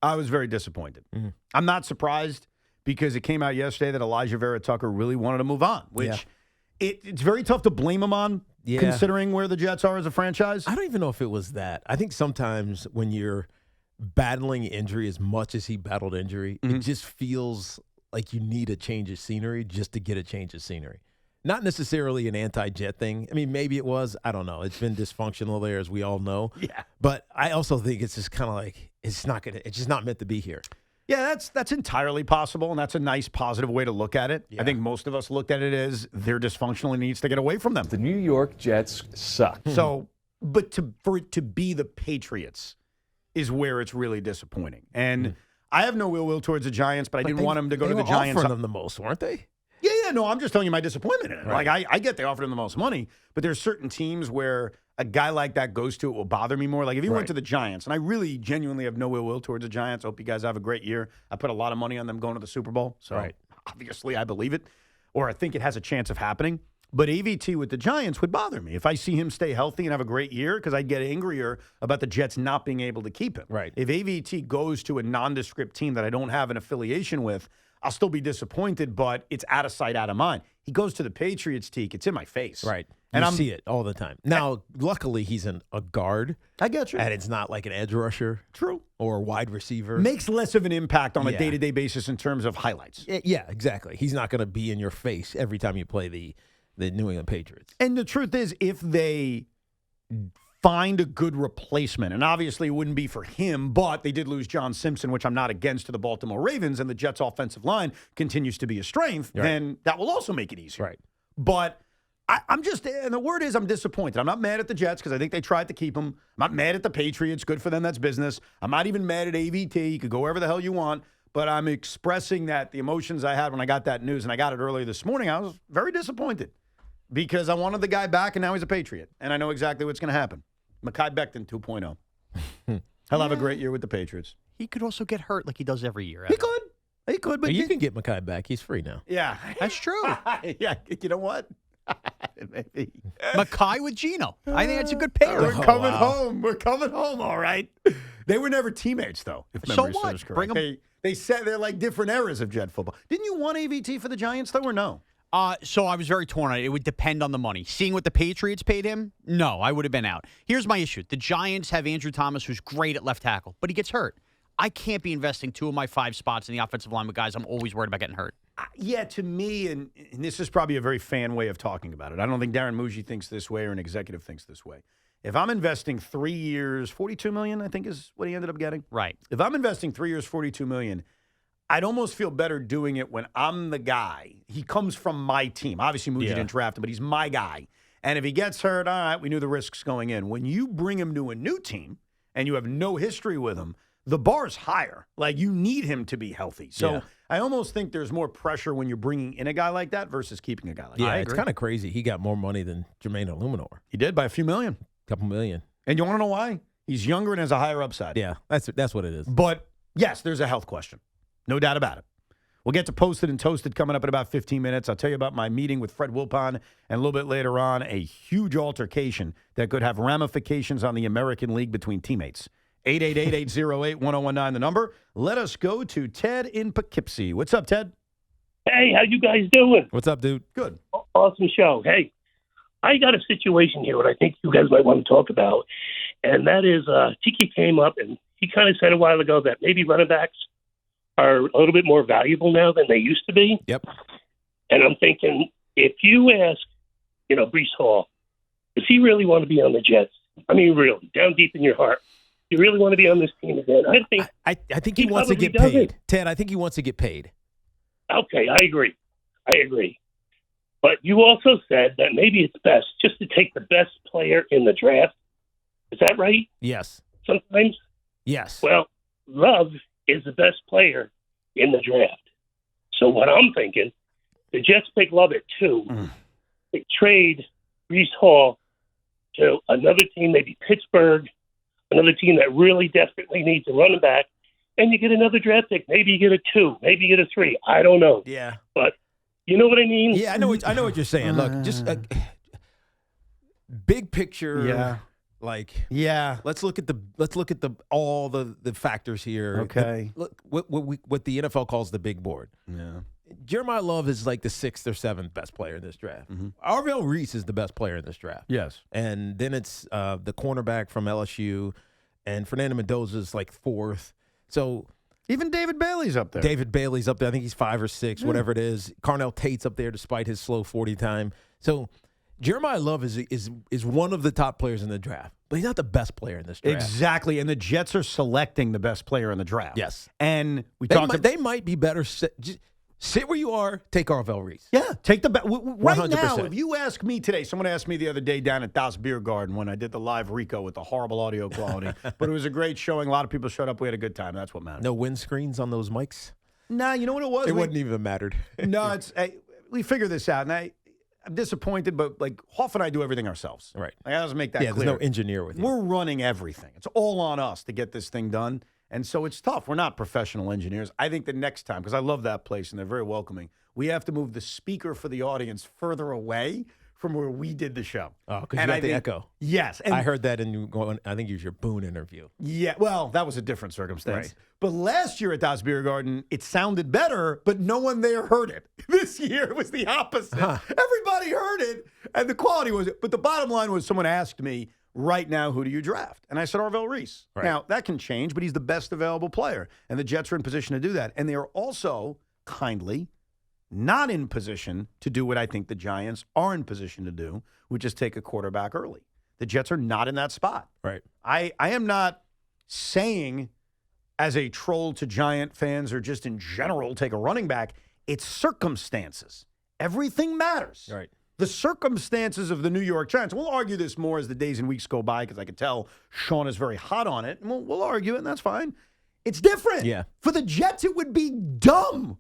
I was very disappointed. Mm-hmm. I'm not surprised because it came out yesterday that Alijah Vera-Tucker really wanted to move on, which it's very tough to blame him on considering where the Jets are as a franchise. I don't even know if it was that. I think sometimes when you're battling injury as much as he battled injury, it just feels like you need a change of scenery just to get a change of scenery. Not necessarily an anti-Jet thing. I mean, maybe it was. I don't know. It's been dysfunctional there, as we all know. Yeah. But I also think it's just kind of like it's just not meant to be here. Yeah, that's entirely possible, and that's a nice, positive way to look at it. Yeah. I think most of us looked at it as they're dysfunctional and needs to get away from them. The New York Jets suck. So, but for it to be the Patriots is where it's really disappointing. And I have no ill will towards the Giants, but I didn't want them to go to the Giants. They were offering them the most, weren't they? Yeah, no, I'm just telling you my disappointment in it. Right. Like, I get they offered him the most money, but there's certain teams where a guy like that goes to, it will bother me more. Like, if he went to the Giants, and I really genuinely have no ill will towards the Giants. Hope you guys have a great year. I put a lot of money on them going to the Super Bowl, so obviously I believe it, or I think it has a chance of happening. But AVT with the Giants would bother me if I see him stay healthy and have a great year, because I'd get angrier about the Jets not being able to keep him. Right. If AVT goes to a nondescript team that I don't have an affiliation with, I'll still be disappointed, but it's out of sight, out of mind. He goes to the Patriots, Tiki. It's in my face. Right. And I I'm see it all the time. Now, luckily, he's a guard. I get you. And it's not like an edge rusher. True. Or a wide receiver. Makes less of an impact on a day-to-day basis in terms of highlights. Yeah, exactly. He's not going to be in your face every time you play the New England Patriots. And the truth is, if they find a good replacement, and obviously it wouldn't be for him, but they did lose John Simpson, which I'm not against, to the Baltimore Ravens, and the Jets' offensive line continues to be a strength, then that will also make it easier. Right. But I'm just, and the word is I'm disappointed. I'm not mad at the Jets because I think they tried to keep him. I'm not mad at the Patriots. Good for them. That's business. I'm not even mad at AVT. You could go wherever the hell you want. But I'm expressing that the emotions I had when I got that news, and I got it earlier this morning, I was very disappointed because I wanted the guy back, and now he's a Patriot. And I know exactly what's going to happen. Mekhi Becton 2.0. He'll have a great year with the Patriots. He could also get hurt like he does every year. He could, but you can get Mekhi back. He's free now. Yeah. That's true. Yeah, you know what? Maybe. Mekhi with Gino. I think that's a good pair. We're coming home. We're coming home, all right. They were never teammates, though, if So memory what? serves correct. Bring 'em- They said they're like different eras of Jet football. Didn't you want AVT for the Giants, though, or no? So I was very torn on it. It would depend on the money. Seeing what the Patriots paid him, no, I would have been out. Here's my issue. The Giants have Andrew Thomas, who's great at left tackle, but he gets hurt. I can't be investing 2 of my 5 spots in the offensive line with guys I'm always worried about getting hurt. Yeah, to me, and this is probably a very fan way of talking about it. I don't think Darren Muji thinks this way or an executive thinks this way. If I'm investing 3 years, $42 million, I think is what he ended up getting. Right. If I'm investing 3 years, $42 million, I'd almost feel better doing it when I'm the guy. He comes from my team. Obviously, Muji didn't draft him, but he's my guy. And if he gets hurt, all right, we knew the risks going in. When you bring him to a new team and you have no history with him, the bar's higher. Like, you need him to be healthy. So I almost think there's more pressure when you're bringing in a guy like that versus keeping a guy like that. Yeah, it's kind of crazy. He got more money than Jermaine Illuminor. He did by a few million. Couple million. And you want to know why? He's younger and has a higher upside. Yeah, that's what it is. But, yes, there's a health question. No doubt about it. We'll get to Posted and Toasted coming up in about 15 minutes. I'll tell you about my meeting with Fred Wilpon, and a little bit later on, a huge altercation that could have ramifications on the American League between teammates. 888-808-1019, the number. Let us go to Ted in Poughkeepsie. What's up, Ted? Hey, how you guys doing? What's up, dude? Good. Awesome show. Hey, I got a situation here that I think you guys might want to talk about, and that is Tiki came up, and he kind of said a while ago that maybe running backs are a little bit more valuable now than they used to be. Yep. And I'm thinking, if you ask, Breece Hall, does he really want to be on the Jets? I mean, really, down deep in your heart, you really want to be on this team again? I think he wants to get probably paid. doesn't. Ted, I think he wants to get paid. Okay, I agree. But you also said that maybe it's best just to take the best player in the draft. Is that right? Yes. Sometimes? Yes. Well, Love is the best player in the draft. So what I'm thinking, the Jets pick Love at 2. They trade Breece Hall to another team, maybe Pittsburgh, another team that really desperately needs a running back, and you get another draft pick. Maybe you get a 2, maybe you get a 3. I don't know. Yeah. But you know what I mean? Yeah, I know what you're saying. Look, just big picture. Yeah. Yeah. Let's look at all the factors here. Okay. Look what the NFL calls the big board. Yeah. Jeremiah Love is like the 6th or 7th best player in this draft. Arvell Reese is the best player in this draft. Yes. And then it's the cornerback from LSU, and Fernando Mendoza is like 4th. So Even David Bailey's up there. David Bailey's up there. I think he's 5 or 6, whatever it is. Carnell Tate's up there despite his slow 40 time. So Jeremiah Love is one of the top players in the draft, but he's not the best player in this draft. Exactly. And the Jets are selecting the best player in the draft. Yes. And they might be better. Just sit where you are. Take Arvell Reese. Yeah, take the right 100%. now. If you ask me today, someone asked me the other day down at Das Beer Garden when I did the live Rico with the horrible audio quality, but it was a great showing. A lot of people showed up. We had a good time. That's what matters. No windscreens on those mics. Nah, you know what it was? It wouldn't even mattered. No, we figured this out, and I'm disappointed, but like Hoff and I do everything ourselves. Right. I gotta make that clear. There's no engineer with you. We're running everything. It's all on us to get this thing done. And so it's tough. We're not professional engineers. I think the next time, because I love that place and they're very welcoming, we have to move the speaker for the audience further away from where we did the show. Oh, because you got the echo. Yes. And I heard that I think it was your Boone interview. yeah, well, that was a different circumstance. Right. But last year at Das Beer Garden, it sounded better, but no one there heard it. This year, it was the opposite. Huh. Everybody heard it, and the quality was it. But the bottom line was someone asked me, right now, who do you draft? And I said Arvell Reese. Right. Now, that can change, but he's the best available player, and the Jets are in position to do that. And they are also, kindly, not in position to do what I think the Giants are in position to do, which is take a quarterback early. The Jets are not in that spot. Right. I am not saying as a troll to Giant fans or just in general take a running back. It's circumstances. Everything matters. Right. The circumstances of the New York Giants. We'll argue this more as the days and weeks go by because I can tell Sean is very hot on it. And we'll argue it, and that's fine. It's different. Yeah. For the Jets, it would be dumb.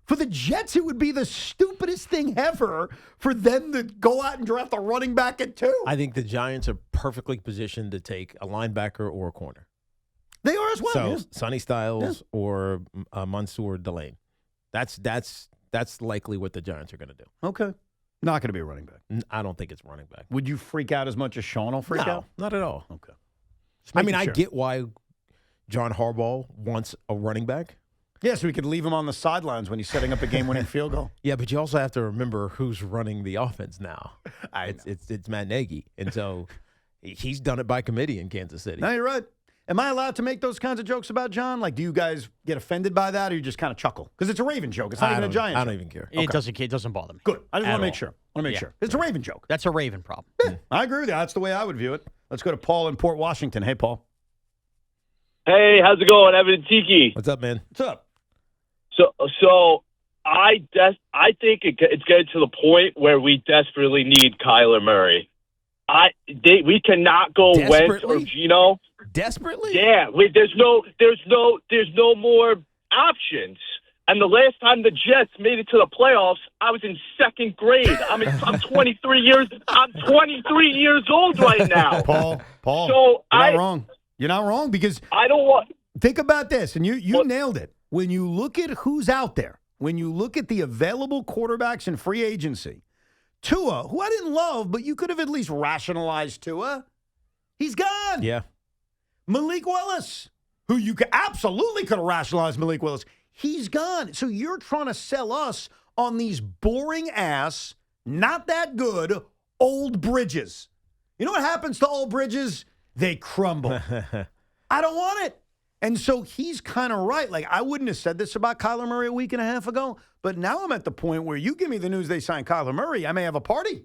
For the Jets, it would be the stupidest thing ever for them to go out and draft a running back at 2. I think the Giants are perfectly positioned to take a linebacker or a corner. They are as well. So yeah. Sonny Styles or Mansour Delane. That's likely what the Giants are going to do. Okay. Not going to be a running back. I don't think it's running back. Would you freak out as much as Sean will freak out? Not at all. Okay. Just I mean, making I sure. get why John Harbaugh wants a running back. Yeah, so we could leave him on the sidelines when he's setting up a game-winning field goal. Yeah, but you also have to remember who's running the offense now. I It's Matt Nagy, and so he's done it by committee in Kansas City. No, you're right. Am I allowed to make those kinds of jokes about John? Like, do you guys get offended by that, or you just kind of chuckle? Because it's a Raven joke. It's not even a Giant I joke. don't even care. It doesn't bother me. Good. I just At want to make all. sure. Yeah. It's a Raven joke. That's a Raven problem. Yeah, I agree with you. That's the way I would view it. Let's go to Paul in Port Washington. Hey, Paul. Hey, how's it going, Evan and Tiki? What's up, man? What's up? So I think it's getting to the point where we desperately need Kyler Murray. We cannot go Wentz or Desperately? Gino. Desperately? Yeah, there's no more options. And the last time the Jets made it to the playoffs, I was in 2nd grade. I'm 23 years. I'm 23 years old right now. Paul. So you're not wrong. You're not wrong because I don't want. think about this, and you nailed it. When you look at who's out there, when you look at the available quarterbacks in free agency, Tua, who I didn't love, but you could have at least rationalized Tua, he's gone. Yeah. Malik Willis, who you absolutely could have rationalized Malik Willis, he's gone. So you're trying to sell us on these boring ass, not that good, old bridges. You know what happens to old bridges? They crumble. I don't want it. And so he's kind of right. Like, I wouldn't have said this about Kyler Murray a week and a half ago, but now I'm at the point where you give me the news they signed Kyler Murray, I may have a party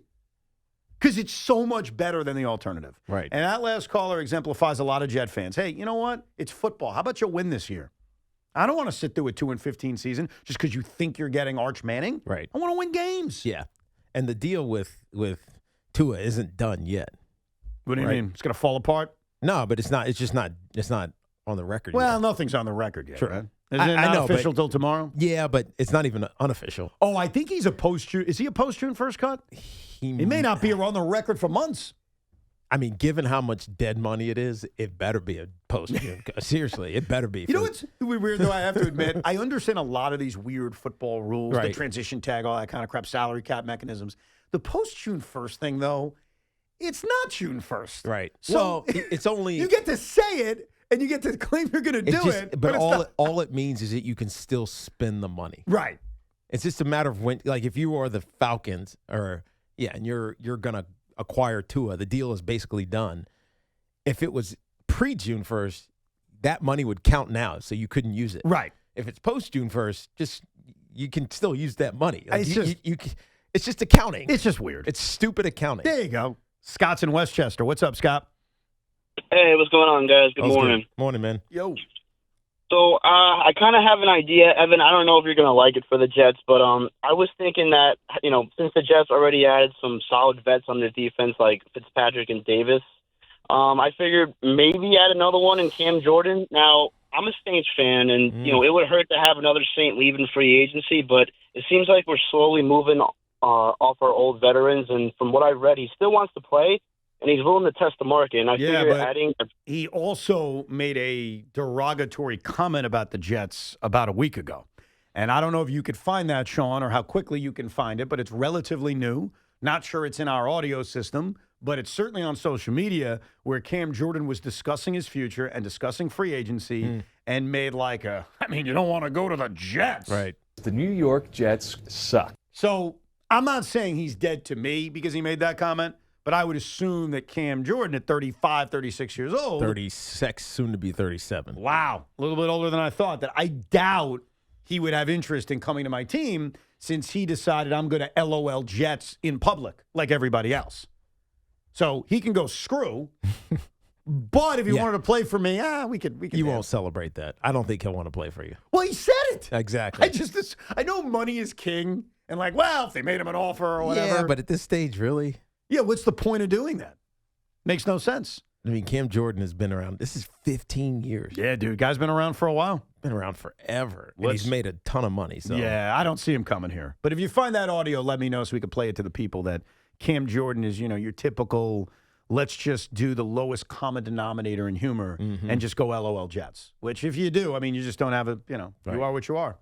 because it's so much better than the alternative. Right. And that last caller exemplifies a lot of Jet fans. Hey, you know what? It's football. How about you win this year? I don't want to sit through a 2-15 season just because you think you're getting Arch Manning. Right. I want to win games. Yeah. And the deal with Tua isn't done yet. What do you Right. mean? It's going to fall apart? No, but it's not. It's just not. It's not on the record. Well, yet. nothing's on the record yet, Sure. right? Isn't it I not know, but- official till tomorrow? Yeah, but it's not even unofficial. Oh, I think he's a post-June. Is he a post-June first cut? He may not be on the record for months. I mean, given how much dead money it is, it better be a post. Seriously, it better be. You know what's weird, though, I have to admit? I understand a lot of these weird football rules, the Right. transition tag, all that kind of crap, salary cap mechanisms. The post-June first thing, though, it's not June 1st. Right. So well, it's only you get to say it and you get to claim you're going to do it. But it's all it means is that you can still spend the money. Right. It's just a matter of when, like if you are the Falcons and you're going to acquire Tua, the deal is basically done. If it was pre-June 1st, that money would count now, so you couldn't use it. Right. If it's post-June 1st, you can still use that money. Like It's it's just accounting. It's just weird. It's stupid accounting. There you go. Scott's in Westchester. What's up, Scott? Hey, what's going on, guys? Good morning. Good morning, man. Yo. So I kind of have an idea, Evan. I don't know if you're going to like it for the Jets, but I was thinking that, since the Jets already added some solid vets on their defense like Fitzpatrick and Davis, I figured maybe add another one in Cam Jordan. Now, I'm a Saints fan, and, it would hurt to have another Saint leaving free agency, but it seems like we're slowly moving off our old veterans, and from what I've read, he still wants to play, and he's willing to test the market. And I figure adding he also made a derogatory comment about the Jets about a week ago. And I don't know if you could find that, Sean, or how quickly you can find it, but it's relatively new. Not sure it's in our audio system, but it's certainly on social media where Cam Jordan was discussing his future and discussing free agency and made you don't want to go to the Jets. Right. The New York Jets suck. So I'm not saying he's dead to me because he made that comment, but I would assume that Cam Jordan at 35, 36 years old. 36, soon to be 37. Wow. A little bit older than I thought. That I doubt he would have interest in coming to my team since he decided I'm going to LOL Jets in public like everybody else. So he can go screw. But if he wanted to play for me, we could. You won't celebrate that. I don't think he'll want to play for you. Well, he said it. Exactly. I know money is king. And if they made him an offer or whatever. Yeah, but at this stage, really? Yeah, what's the point of doing that? Makes no sense. I mean, Cam Jordan has been around. This is 15 years. Yeah, dude. Guy's been around for a while. Been around forever. And he's made a ton of money. So yeah, I don't see him coming here. But if you find that audio, let me know so we can play it to the people that Cam Jordan is, your typical, let's just do the lowest common denominator in humor and just go LOL Jets. Which if you do, you just don't have you are what you are.